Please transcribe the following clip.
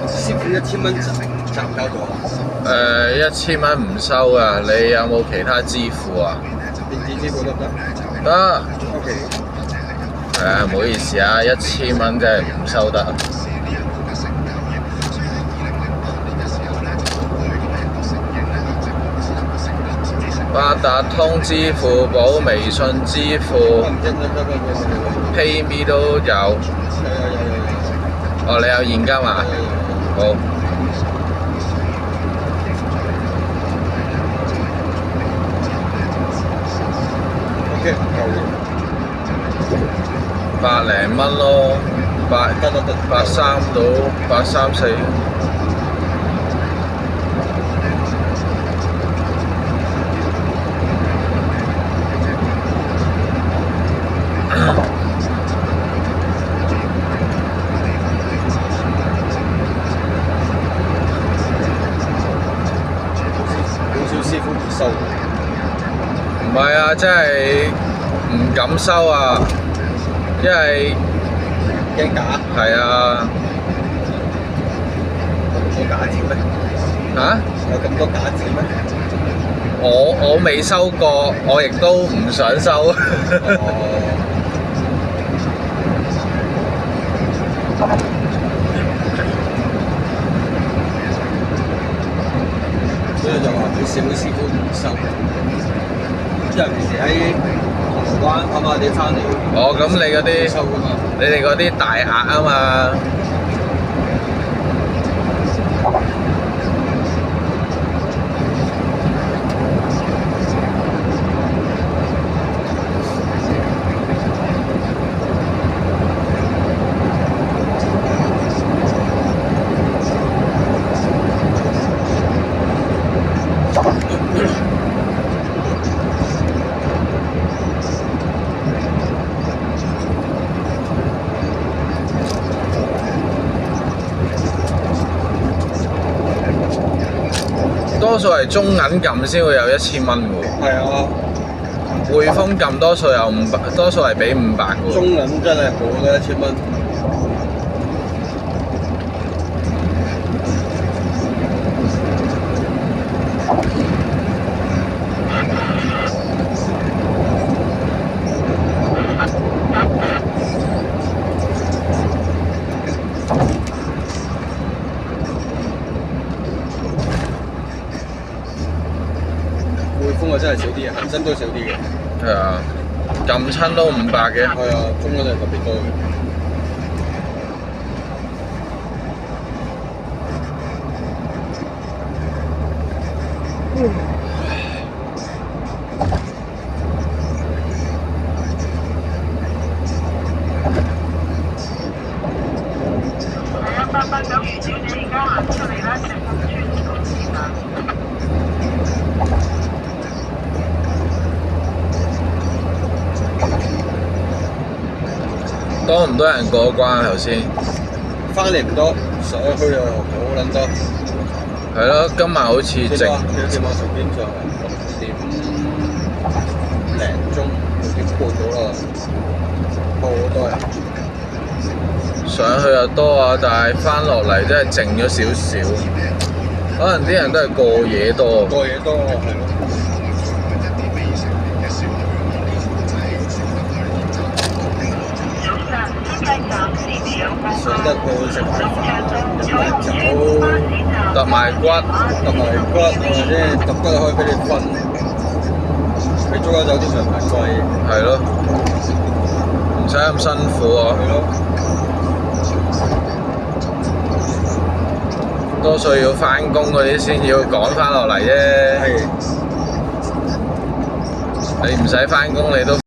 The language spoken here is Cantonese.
師傅1000蚊賺唔交咗？1000蚊唔收啊！你有冇其他支付啊？電子支付得唔得？得。OK。唔好意思啊，1000蚊真係唔收得。八達通支付寶、微信支付、PayMe 都有。哦，你有現金啊？好。OK，百零蚊咯，83到834。師傅唔收，唔係啊，真係唔敢收啊，因為驚假。係啊。有假紙咩？嚇？有咁多假紙咩？我未收過，我亦都唔想收。所以就話佢小師傅唔收，因為平時喺銅鑼灣跑馬地翻嚟。哦，咁你嗰啲收㗎嘛？你哋嗰啲大額啊嘛。多數係中銀撳先會有1000蚊喎。係啊，匯豐撳多數有500，多數係俾500嘅喎。中銀真係好嘅1000蚊。匯豐啊真係少啲嘅，恒生都少啲嘅。係啊，撳親都500嘅。係啊，中銀係特別多嘅。889余小姐而家行出嚟啦，石崗村公司啊！多唔多人過關頭先？翻嚟唔多，上去又好撚多。係咯，今晚好似靜。幾多點啊？隨便上6點零鐘，6點半到啦，好多人。上去又多啊，但係翻落嚟真係靜咗少少。可能啲人都係過夜多。過夜多係咯。上得去食埋飯，飲埋酒，揼埋骨，或者揼骨可以俾你瞓。你租間酒店又唔係貴。係咯，唔使咁辛苦啊。係咯。多數要翻工嗰啲先要趕翻落嚟啫。係。你唔使翻工，你都